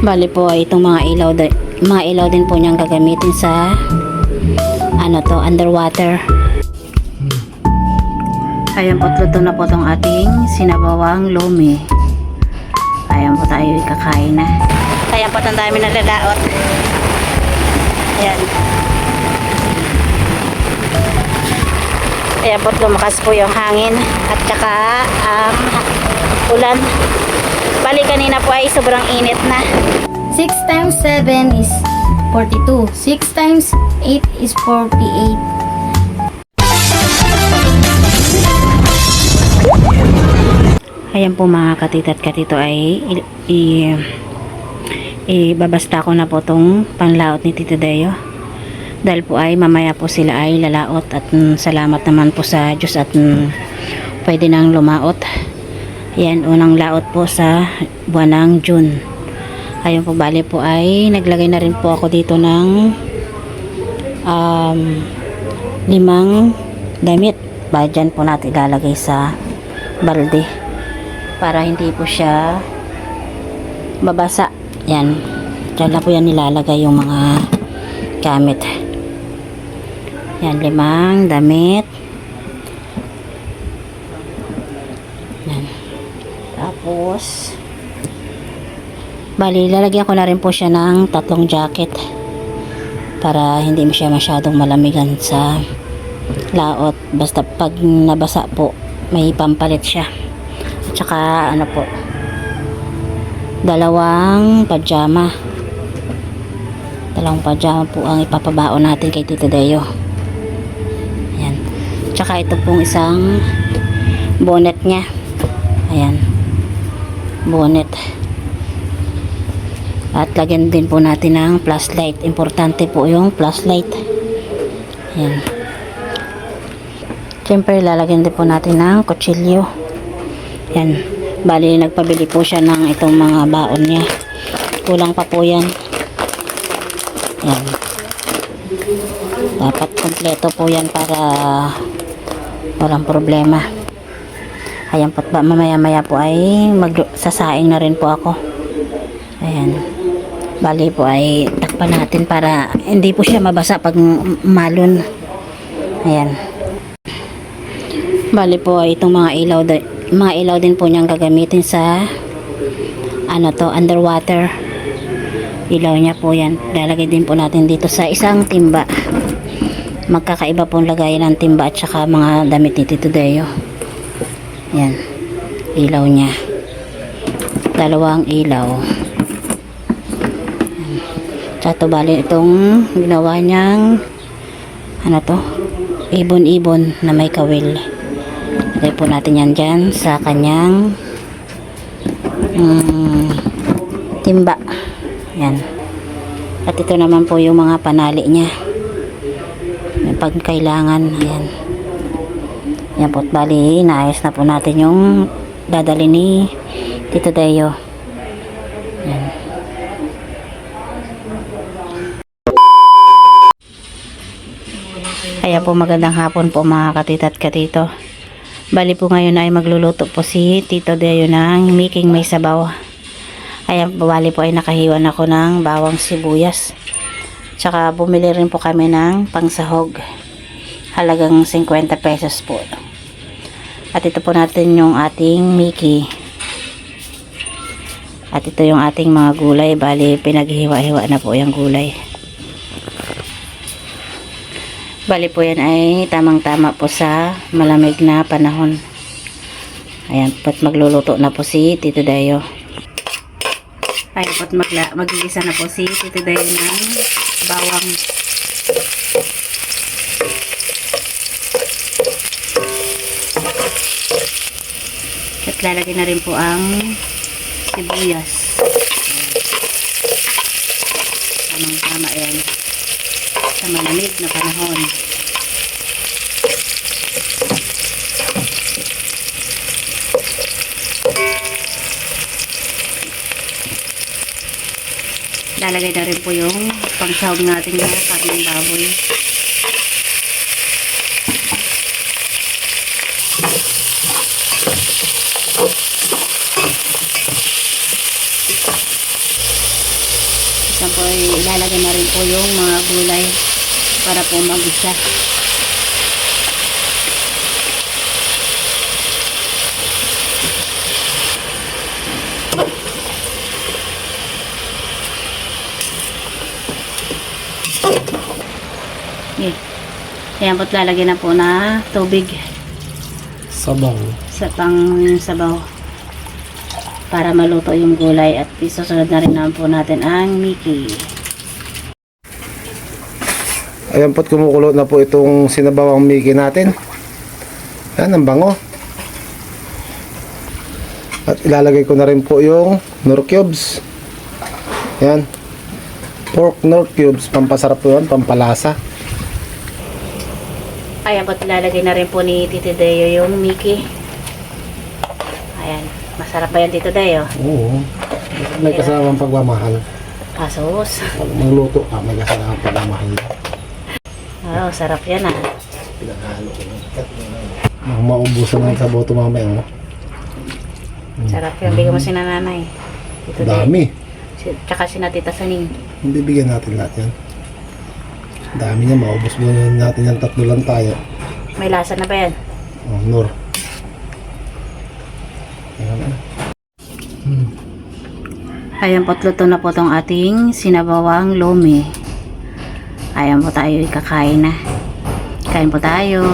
Bali po ay itong mga ilaw din po niyang gagamitin sa underwater. Ayan po, luto na po itong ating sinabawang lomi. Ayan po, tayo kakain na. Ayan po, ang dami na lalaot. Ayan. Ayan po, lumakas po yung hangin at saka ulan. Bali kanina po ay sobrang init na. 6 times 7 is 42. 6 times 8 is 48. Ayan po mga katito at katito ay ibabasta ko na po tong panlaot ni Tito Deo. Dahil po ay mamaya po sila ay lalaot at salamat naman po sa Diyos at pwede nang lumaot. Ayan, unang laot po sa buwan ng June. Ayun po, bali po ay naglagay na rin po ako dito ng 5 damit. Dyan po natin ilalagay sa balde para hindi po siya mabasa. Yan, dyan na po yan nilalagay yung mga gamit. Yan, 5 damit. Yan. Tapos bali lalagyan ko na rin po siya ng 3 jacket para hindi siya masyadong malamigan sa laot. Basta pag nabasa po may pampalit siya. At saka po, 2 pajama. 2 pajama po ang ipapabaon natin kay Tito Deo. Ayan. Tsaka ito pong isang bonnet niya. Ayan. Bonnet. At lagyan din po natin ng flashlight. Importante po yung flashlight. Ayan. Siyempre lalagyan din po natin ng kutsilyo. Ayan. Bali nagpabili po siya ng itong mga baon niya. Kulang pa po yan. Ayan. Dapat kompleto po yan para walang problema. Ayan po, mamaya po ay magsasaing na rin po ako. Ayan. Bali po ay takpan natin para hindi po siya mabasa pag malon. Ayan. Bali po ay itong mga ilaw din po niyang gagamitin sa underwater. Ilaw niya po yan. Lalagay din po natin dito sa isang timba. Magkakaiba pong lagayan ng timba at saka mga damit ni Tito Deo. Ayan. Ilaw niya. 2 ilaw. Ito bali itong ginawa niyang ibon-ibon na may kawil. Lagay po natin yan dyan sa kanyang timba. Yan. At ito naman po yung mga panali niya pag kailangan. Ayan. Yan po, bali naayos na po natin yung dadali ni Tito Deo. Yan. Kaya po magandang hapon po mga katito at katito. Bali po ngayon ay magluluto po si Tito Deo ng miking may sabaw. Ayan po, bali po ay nakahiwan ako ng bawang sibuyas. Tsaka bumili rin po kami ng pangsahog. Halagang 50 pesos po. At ito po natin yung ating miki. At ito yung ating mga gulay. Bali pinaghiwa-hiwa na po yung gulay. Bali po yan ay tamang-tama po sa malamig na panahon. Ayan po't magluluto na po si Tito Deo. Ayan po't magigisa na po si Tito Deo ng bawang. At lalagay na rin po ang sibuyas. Tamang-tama yan sa malamig na panahon. Lalagay na rin po yung pangsahog natin na karneng baboy. kalahatan po ay ilalagay na rin po yung mga gulay para po mag-isa. Okay. Ayan po't lalagyan na po na tubig Sabaw. sa sabaw para maluto yung gulay at isusunod na rin naman po natin ang Mickey. Ayan po't kumukulo na po itong sinabawang Mickey natin. Yan, ang bango. At ilalagay ko na rin po yung Knorr cubes. Yan. Pork Knorr cubes. Pampasarap po yan, pampalasa. Ayan po't ilalagay na rin po ni Tito Deo yung Mickey. Ayan. Masarap ba yan, Tito Deo? Oo. May kasamang pagmamahal. Kasos. Pag magluto ka, may kasamang pagmamahal. Oh, sarap yan ah. Pinaghalo ko. Maubusan lang sa boto mamaya. Oh. Sarap yan. Bigyan mo si nanay. Tito Deo. Dami. Tsaka si Tita Saning. Bibigyan natin lahat yan. Dami niya, maubos mo natin yan. Tatlo lang tayo. May lasa na ba yan? Oh, Knorr. Ayan na. Ayan po't luto na po tong ating sinabawang lomi. Ayan po tayo ikakain na. Kain po tayo.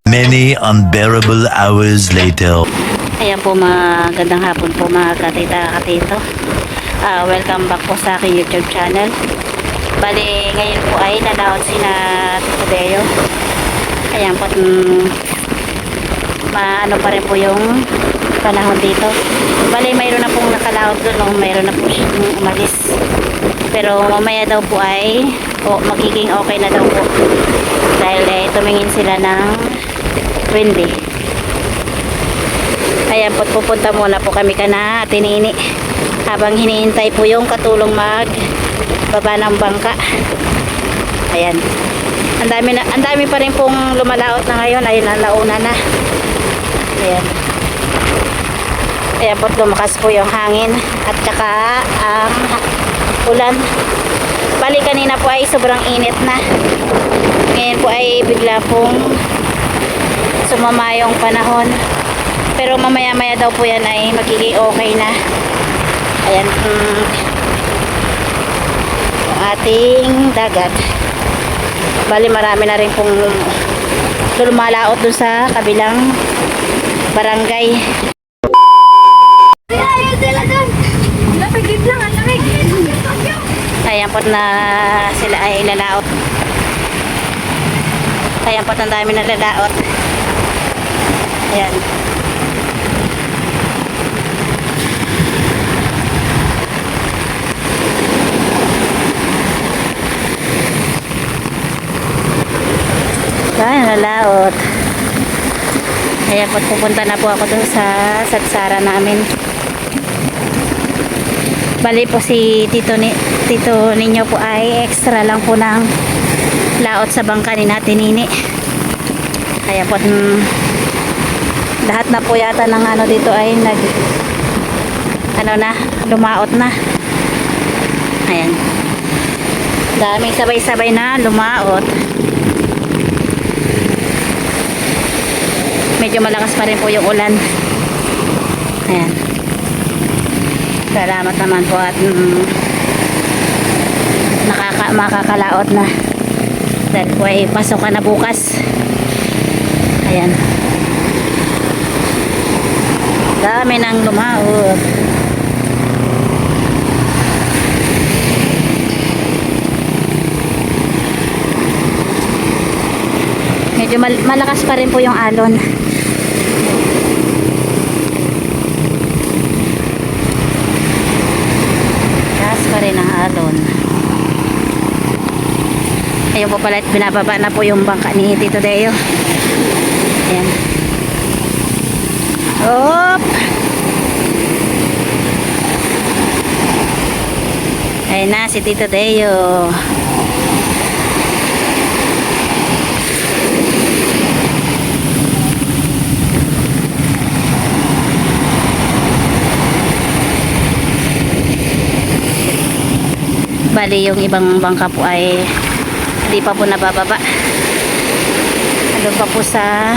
Many unbearable hours later. Ayan po, magandang hapon po mga katita katito. Welcome back po sa aking YouTube channel. Bali, ngayon po ay nalaot si na Tito Deo. Ayan po, maano pa rin po yung panahon dito. Bali, mayroon na pong nakalaot doon, no? Mayroon na po siyang umalis. Pero mamaya daw po ay magiging okay na daw po. Dahil tumingin sila ng windy. Ayan po, pupunta muna po kami kana Tinini habang hinihintay po yung katulong baba ng bangka. Ayan, ang dami pa rin pong lumalaot na ngayon. Ayun, nauna na. Ayan, ayan po, lumakas po yung hangin at saka ang ulan. Bali, kanina po ay sobrang init na. Ngayon po ay bigla pong sumama yung panahon. Pero mamaya-maya daw po yan ay magiging okay na. Ayan, yung ating dagat. Bali, marami na rin pong lumalaot dun sa kabilang barangay. Ayan po na sila ay lalaot. Ayan po, ang dami na lalaot. Ayan. Ayan, lalaot. Ayan po, pupunta na po ako dun sa sagsara namin. Bali po si tito ninyo po ay extra lang po ng laot sa bangka ni Tinini. Ayan po, lahat na po yata ng ano dito ay lumaot na. Ayan, daming sabay-sabay na lumaot. Medyo malakas pa rin po yung ulan. Ayan, salamat naman po at makakalaot na dahil po ay pasok ka na bukas. Ayan, dami nang lumaot. Medyo malakas pa rin po yung alon. Malakas pa rin ang alon. Ayun po pala, binababa na po yung bangka ni Tito Deo. Ayan. Op! Ayan na si Tito Deo. bali yung ibang bangka po ay hindi pa po nabababa. Doon pa po sa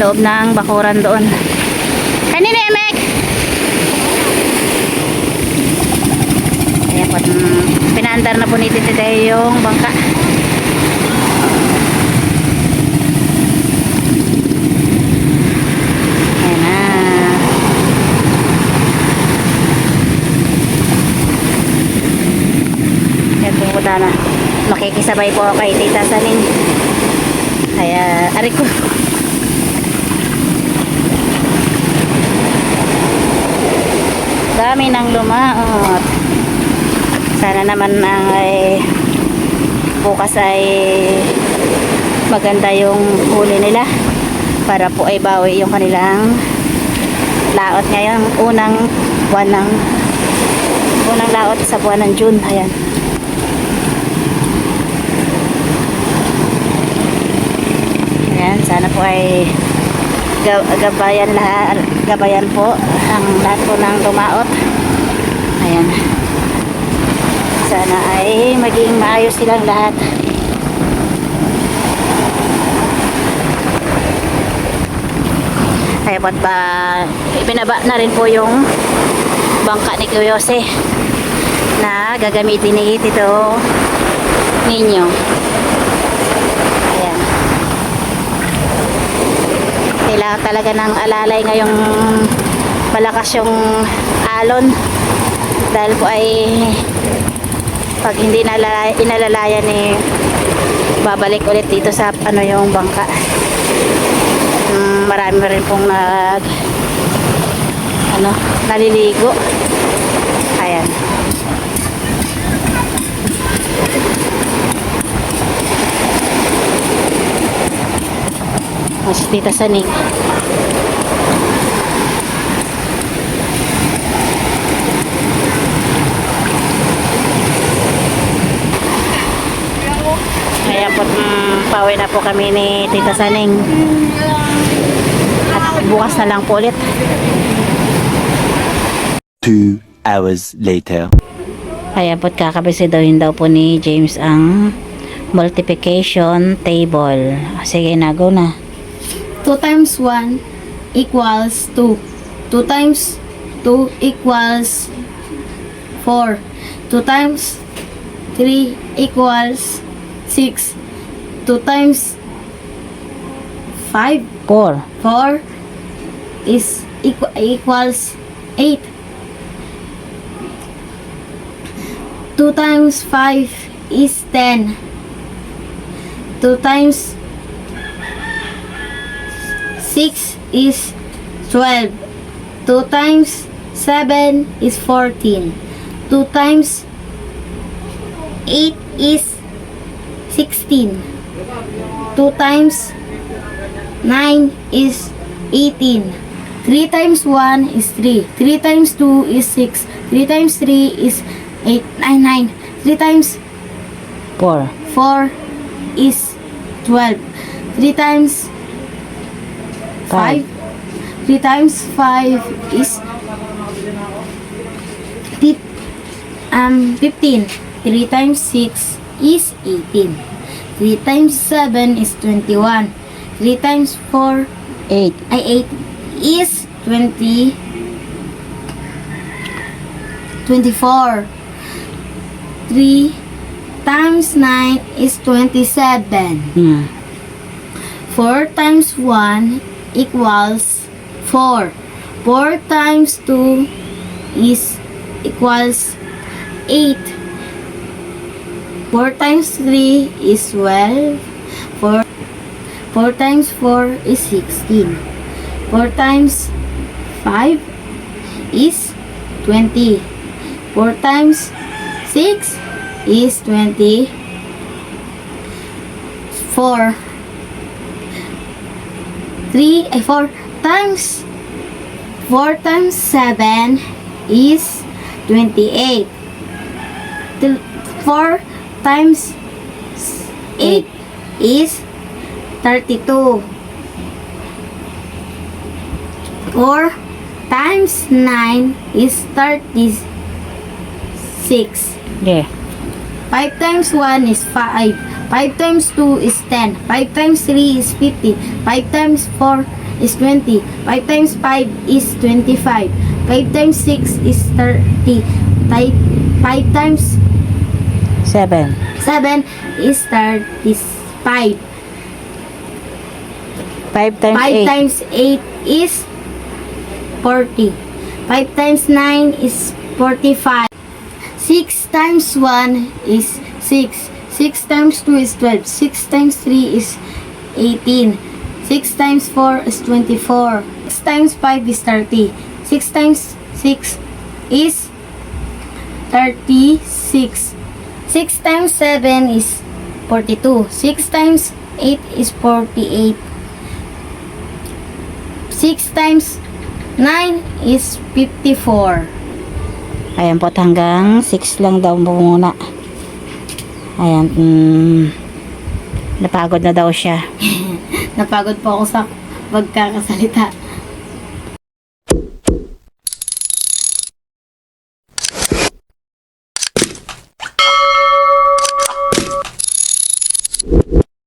loob ng bakuran doon. Kanina Emek! Ayan po, pinaandar na po ni Tita yung bangka. Ayan na. Ayan po po na. Makikisabay po ako kay Tita Saning. Kaya, ari ko. Dami nang lumaot. Sana naman ay bukas ay maganda yung huli nila para po ay bawi yung kanilang laot ngayon. Unang laot sa buwan ng June. Ayan. Ayan, sana po ay gabayan po ang lahat po ng lumaot. Ayan. Sana ay maging maayos silang lahat. Ayan po, ibinaba na rin po yung bangka ni Kuyose na gagamitin ni Tito Ninyo. Ayan. Kailangan talaga ng alalay ngayong malakas yung alon dahil po ay pag hindi inalalayan babalik ulit dito sa yung bangka. Marami rin pong naliligo. Ayan. Mas Tita Saning. Ayan po, pauwi na po kami ni Tita Saning. At bukas na lang po ulit. 2 hours later. Ayan po, kakabisidawin daw po ni James ang multiplication table. Sige na, go na. 2 times 1 equals 2. 2 times 2 equals 4. 2 times 3 equals 6. 2 times 5 4. 4 is equals 8. 2 times 5 is 10. 2 times 6 is 12. 2 times 7 is 14. 2 times 8 is 16. 2 times 9 is 18. 3 times 1 is 3. 3 times 2 is 6. 3 times 3 is 8, 9. 3 times 4. 4 is 12. 3 times 5. 3 times 5 is 15. 3 times 6 is 18. 3 times 7 is 21. 3 times 4 8. ay 8 is 20. 24. 3 times 9 is 27. 4 times 1 equals 4. 4 times 2 is equals 8. 4 times 3 is 12. 4 times 4 is 16. 4 times 5 is 20. 4 times 6 is 24. 4 times 7 is 28. 4 times 8 is 32. 4 times 9 is 36. Okay. 5 times 1 is 5. 5 times 2 is 10. 5 times 3 is 50. 5 times 4 is 20. 5 times 5 is 25. 5 times 6 is 30. 5 times 7. 7 is 35. 5 times 5 8. times 8 is 40. 5 times 9 is 45. 6 times 1 is 6. 6 times 2 is 12. 6 times 3 is 18. 6 times 4 is 24. 6 times 5 is 30. 6 times 6 is 36. 6 times 7 is 42. 6 times 8 is 48. 6 times 9 is 54. Ayan po, at hanggang 6 lang daw muna. Ayan, napagod na daw siya. Napagod po ako sa pagkakasalita.